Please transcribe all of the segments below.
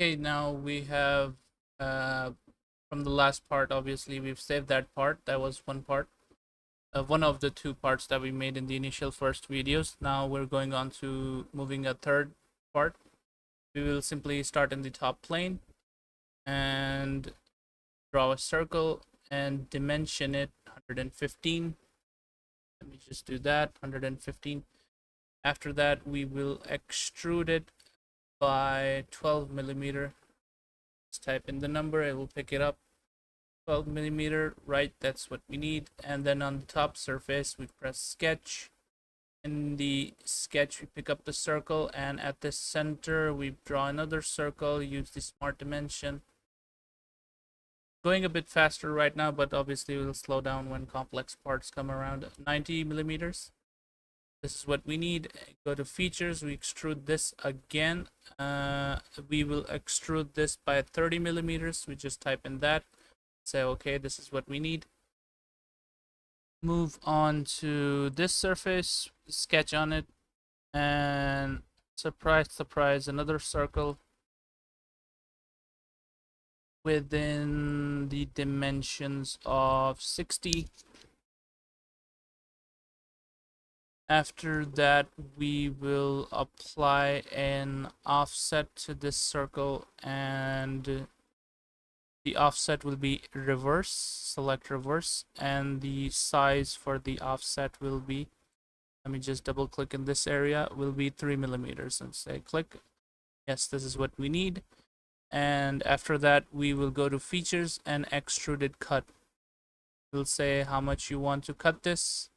Okay, now we have from the last part, obviously we've saved that part. That was one part, one of the two parts that we made in the initial first videos. Now we're going on to moving a third part. We will simply start in the top plane and draw a circle and dimension it 115. Let me just do that, 115. After that, we will extrude it by 12 millimeter. Just type in the number, it will pick it up. 12 millimeter, right? That's what we need. And then on the top surface, we press sketch. In the sketch, we pick up the circle, and at the center, we draw another circle, use the smart dimension. Going a bit faster right now, but obviously we'll slow down when complex parts come around. 90 millimeters. This is what we need. Go to features, we extrude this again. We will extrude this by 30 millimeters. We just type in that. Say, okay, this is what we need. Move on to this surface, sketch on it, and surprise, surprise, another circle within the dimensions of 60. After that, we will apply an offset to this circle, and the offset will be reverse. Select reverse, and the size for the offset will be, let me just double click in this area, will be 3 millimeters, and say click. Yes, this is what we need. And after that, we will go to features and extruded cut. We'll say how much you want to cut this,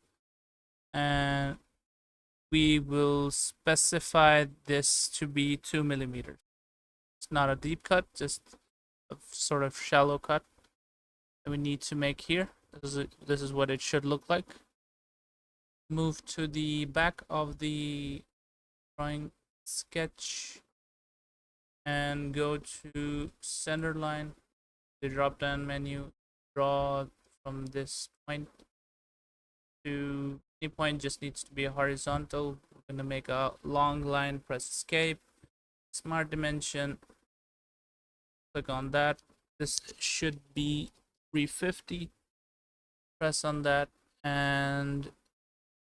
and we will specify this to be 2 millimeters. It's not a deep cut, just a sort of shallow cut that we need to make here. This is what it should look like. Move to the back of the drawing, sketch, and go to center line, the drop down menu, draw from this point to any point, just needs to be a horizontal. We're going to make a long line, press escape, smart dimension, click on that. This should be 350. Press on that, and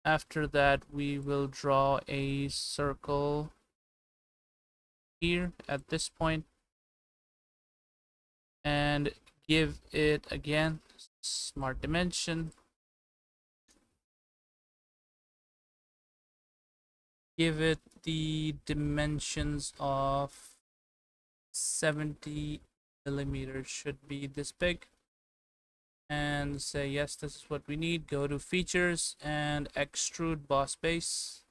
after that we will draw a circle here at this point and give it again smart dimension, give it the dimensions of 70 millimeters, should be this big, and say yes, this is what we need. Go to features and extrude boss base,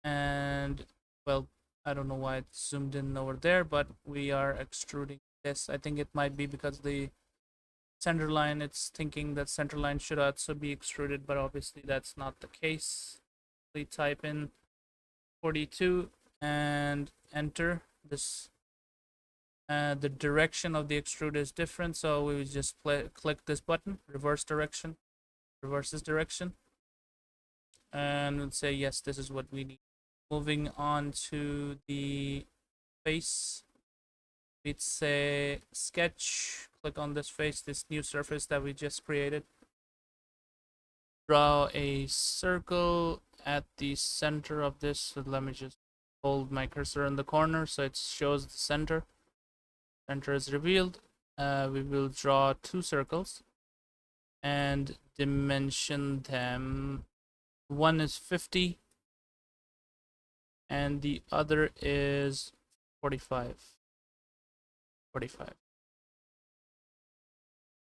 and well, I don't know why it's zoomed in over there, but we are extruding this. I think it might be because the center line, it's thinking that center line should also be extruded, but obviously that's not the case. We type in 42 and enter. This the direction of the extrude is different, so we would just click this button, reverse direction, reverse this direction, and we'll say yes, this is what we need. Moving on to the face, we'd say sketch, click on this face, this new surface that we just created. Draw a circle at the center of this. So let me just hold my cursor in the corner so it shows the center. Center is revealed. We will draw two circles and dimension them. One is 50 and the other is 45.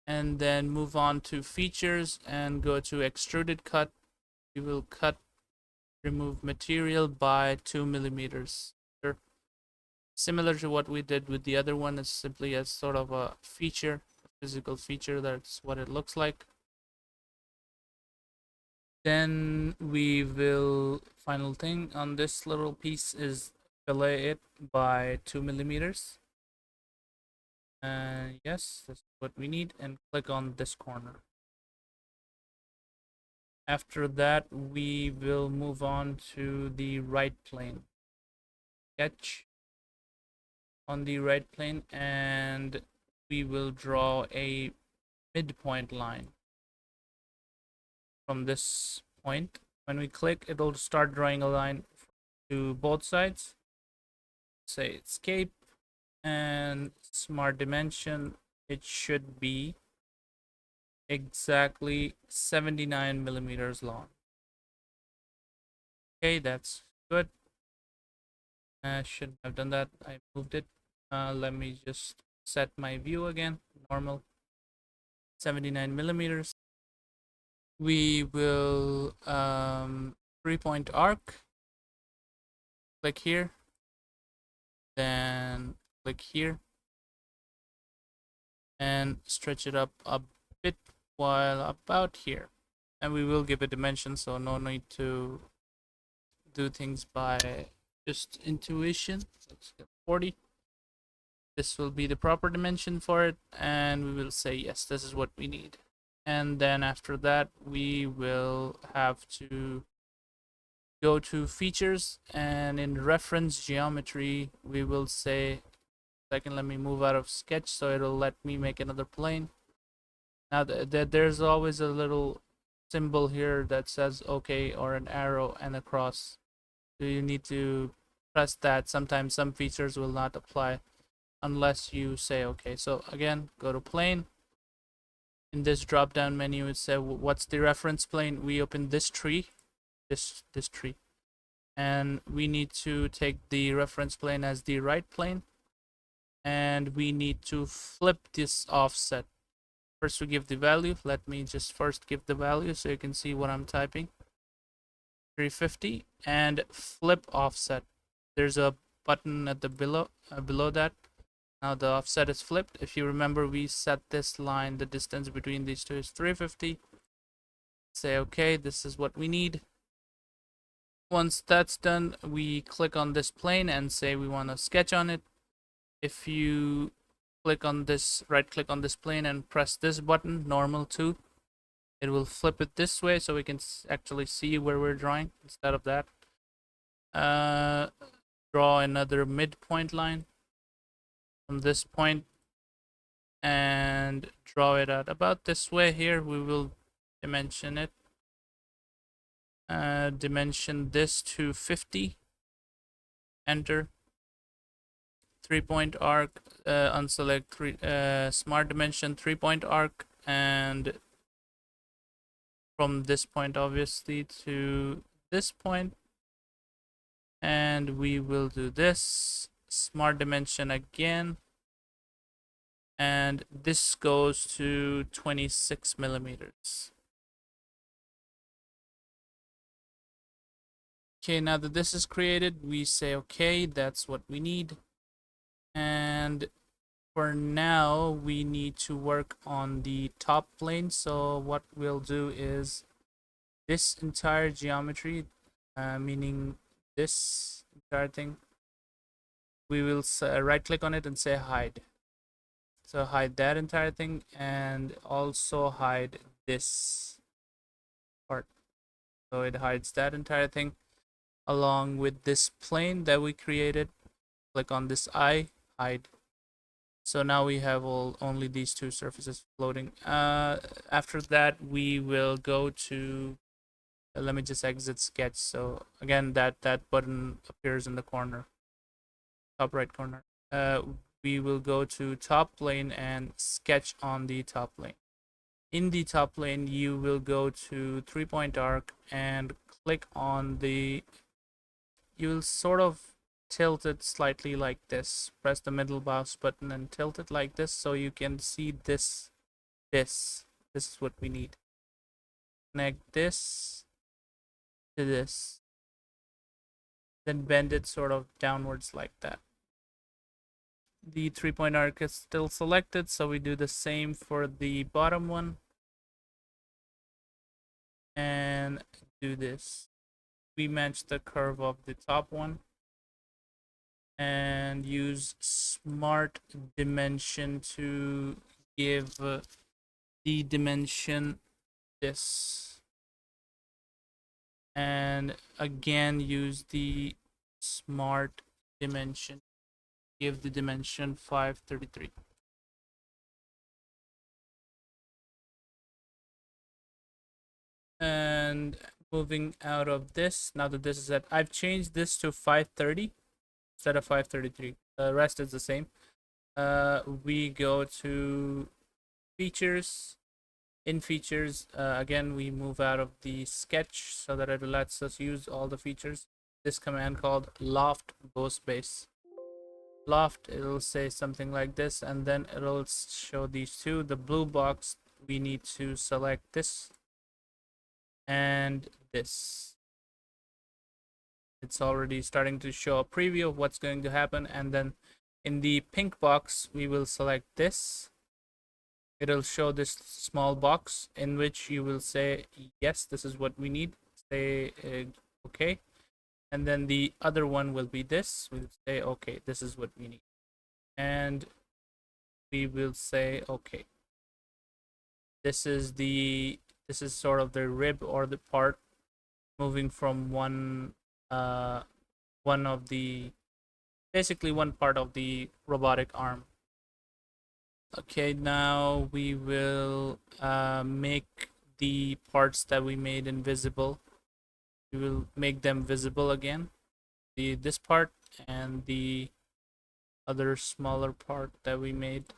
And then move on to features and go to extruded cut. We will cut, remove material by 2 millimeters. Similar to what we did with the other one, is simply as sort of a feature, a physical feature. That's what it looks like. Then we will, final thing on this little piece is fillet it by 2 millimeters. And yes, that's what we need, and click on this corner. After that, we will move on to the right plane. Sketch, on the right plane, and we will draw a midpoint line from this point. When we click, it'll start drawing a line to both sides. Say escape and smart dimension. It should be exactly 79 millimeters long. Okay, that's good. I shouldn't have done that. I moved it. Let me just set my view again. Normal. 79 millimeters. We will 3-point arc. Click here. Then click here. And stretch it up a bit while about here. And we will give a dimension, so no need to do things by just intuition. Let's get 40. This will be the proper dimension for it, and we will say yes, this is what we need. And then after that, we will have to go to features, and in reference geometry, we will say, second, let me move out of sketch so it'll let me make another plane. Now there's always a little symbol here that says okay, or an arrow and a cross. So you need to press that. Sometimes some features will not apply unless you say okay. So again, go to plane. In this drop down menu, it says what's the reference plane. We open this tree, this tree, and we need to take the reference plane as the right plane, and we need to flip this offset. First we give the value. Let me just first give the value so you can see what I'm typing. 350 and flip offset. There's a button at the below that. Now the offset is flipped. If you remember, we set this line, the distance between these two is 350. Say okay, this is what we need. Once that's done, we click on this plane and say we want to sketch on it. If you click on this, right click on this plane and press this button, normal 2, it will flip it this way so we can actually see where we're drawing instead of that. Draw another midpoint line from this point and draw it out about this way. Here we will dimension it. Dimension this to 50. Enter. 3-point arc. Unselect smart dimension 3-point arc, and from this point obviously to this point, and we will do this smart dimension again, and this goes to 26 millimeters. Okay, now that this is created, we say okay, that's what we need. And for now, we need to work on the top plane. So what we'll do is this entire geometry, meaning this entire thing, we will right click on it and say hide. So hide that entire thing and also hide this part. So it hides that entire thing along with this plane that we created. Click on this eye, hide. So now we have only these two surfaces floating. After that, we will go to, let me just exit sketch. So again, that button appears in the corner, top right corner. We will go to top plane and sketch on the top plane. In the top plane, you will go to 3-point arc and click on the, you will sort of tilt it slightly like this. Press the middle mouse button and tilt it like this so you can see this. This is what we need. Connect this to this. Then bend it sort of downwards like that. The 3-point arc is still selected, so we do the same for the bottom one. And do this. We match the curve of the top one and use smart dimension to give the dimension this, and again use the smart dimension give the dimension 533. And moving out of this, now that this is set, I've changed this to 530 instead of 533. The rest is the same. We go to features. In features, again, we move out of the sketch so that it lets us use all the features. This command called loft bow space. Loft, it'll say something like this, and then it'll show these two. The blue box, we need to select this and this. It's already starting to show a preview of what's going to happen, and then in the pink box, we will select this. It'll show this small box in which you will say, yes, this is what we need. Say, okay. And then the other one will be this. We'll say, okay, this is what we need. And we will say, okay. This is sort of the rib or the part moving from one of the, basically one part of the robotic arm. Okay, now we will make the parts that we made invisible. We will make them visible again. This part and the other smaller part that we made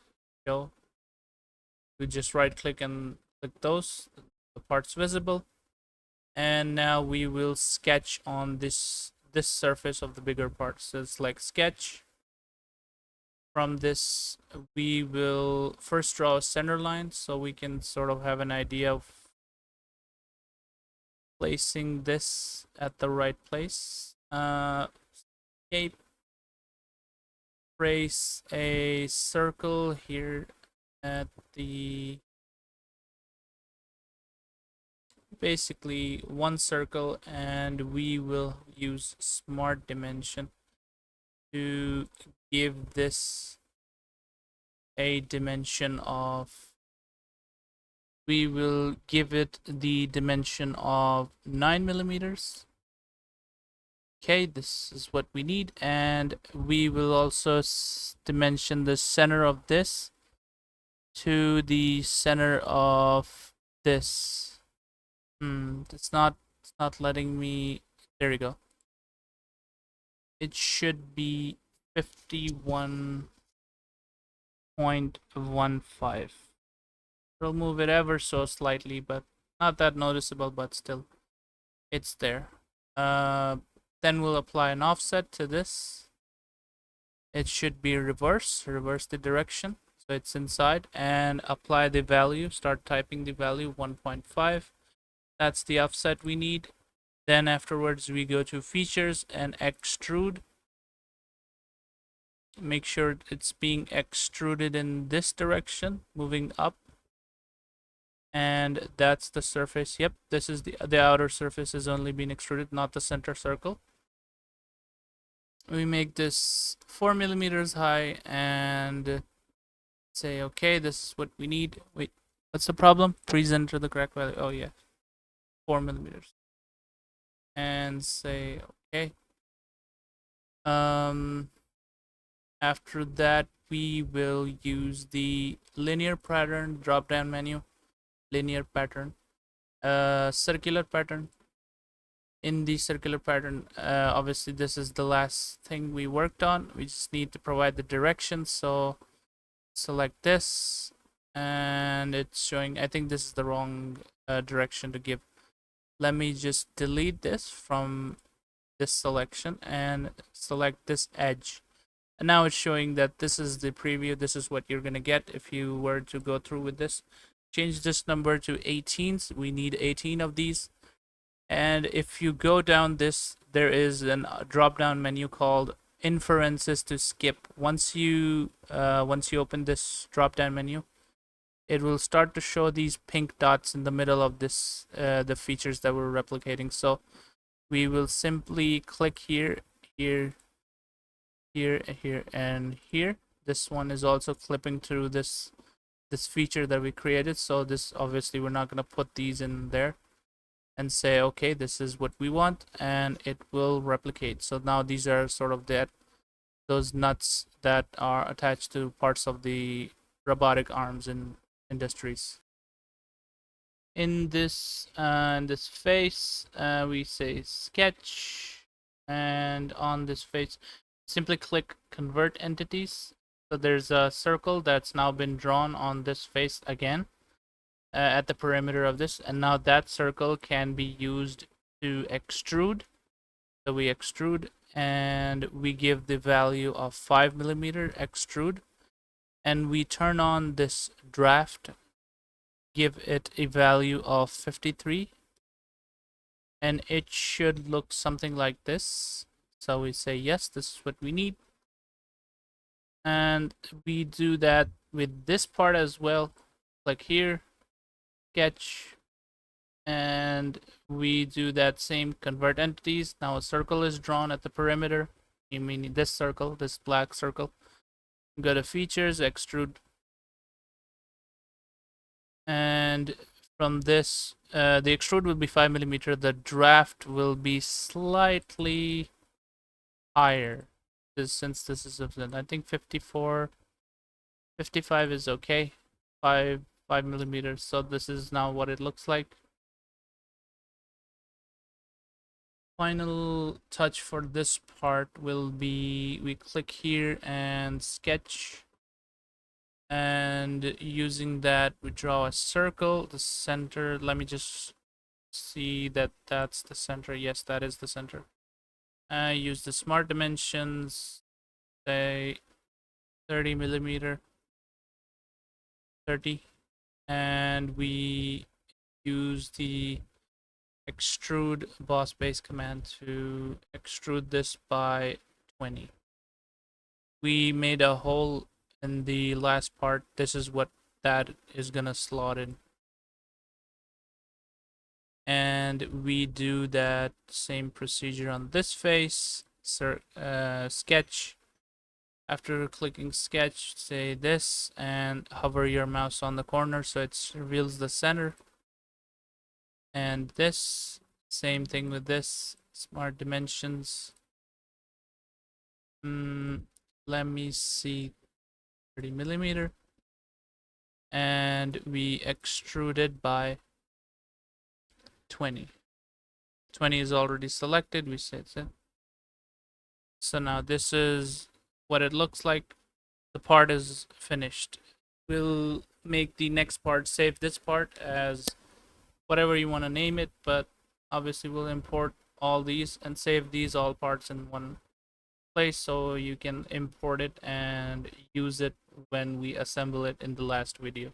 show. We just right click and click those, the parts visible. And now we will sketch on this surface of the bigger part. So it's like sketch. From this, we will first draw a center line so we can sort of have an idea of placing this at the right place. Okay, trace a circle here at the, basically one circle, and we will use smart dimension to give this a dimension of, we will give it the dimension of 9 millimeters. Okay, this is what we need, and we will also dimension the center of this to the center of this. It's not letting me. There we go. It should be 51.15. It'll move it ever so slightly, but not that noticeable, but still, it's there. Then we'll apply an offset to this. It should be reverse the direction, so it's inside, and apply the value, start typing the value 1.5. That's the offset we need. Then afterwards we go to features and extrude. Make sure it's being extruded in this direction, moving up. And that's the surface. Yep, this is the outer surface is only being extruded, not the center circle. We make this 4 millimeters high and say, okay, this is what we need. Wait, what's the problem? Please enter the correct value. Oh yeah, 4 millimeters. And say, okay. After that, we will use the linear pattern drop down menu, linear pattern, circular pattern. In the circular pattern, obviously this is the last thing we worked on. We just need to provide the direction. So select this, and it's showing, I think this is the wrong direction to give. Let me just delete this from this selection and select this edge. And now it's showing that this is the preview. This is what you're gonna get if you were to go through with this. Change this number to 18. We need 18 of these. And if you go down this, there is a drop down menu called inferences to skip. Once you open this drop down menu, it will start to show these pink dots in the middle of this, the features that we're replicating. So we will simply click here, here, here, here, and here. This one is also clipping through this feature that we created. So this, obviously we're not going to put these in there, and say, okay, this is what we want, and it will replicate. So now these are sort of that those nuts that are attached to parts of the robotic arms in industries. In this face, we say sketch, and on this face, simply click convert entities. So there's a circle that's now been drawn on this face again at the perimeter of this, and now that circle can be used to extrude. So we extrude, and we give the value of 5mm extrude, and we turn on this draft, give it a value of 53, and it should look something like this. So we say yes, this is what we need, and we do that with this part as well. Click here, sketch, and we do that same convert entities. Now a circle is drawn at the perimeter. You mean this circle, this black circle. Go to features, extrude, and from this, the extrude will be 5mm. The draft will be slightly higher, since this is I think 54, 55 is okay. 5mm. So this is now what it looks like. Final touch for this part will be we click here and sketch, and using that we draw a circle, the center. Let me just see that that's the center. Yes, that is the center. Use the smart dimensions, say 30mm, 30, and we use the extrude boss base command to extrude this by 20. We made a hole in the last part. This is what that is gonna slot in. And we do that same procedure on this face. Sketch. After clicking sketch, say this and hover your mouse on the corner so it reveals the center. And this, same thing with this, smart dimensions. Let me see, 30mm, and we extrude it by 20. 20 is already selected, we say it. So now this is what it looks like. The part is finished. We'll make the next part, save this part as whatever you want to name it, but obviously we'll import all these and save these all parts in one place so you can import it and use it when we assemble it in the last video.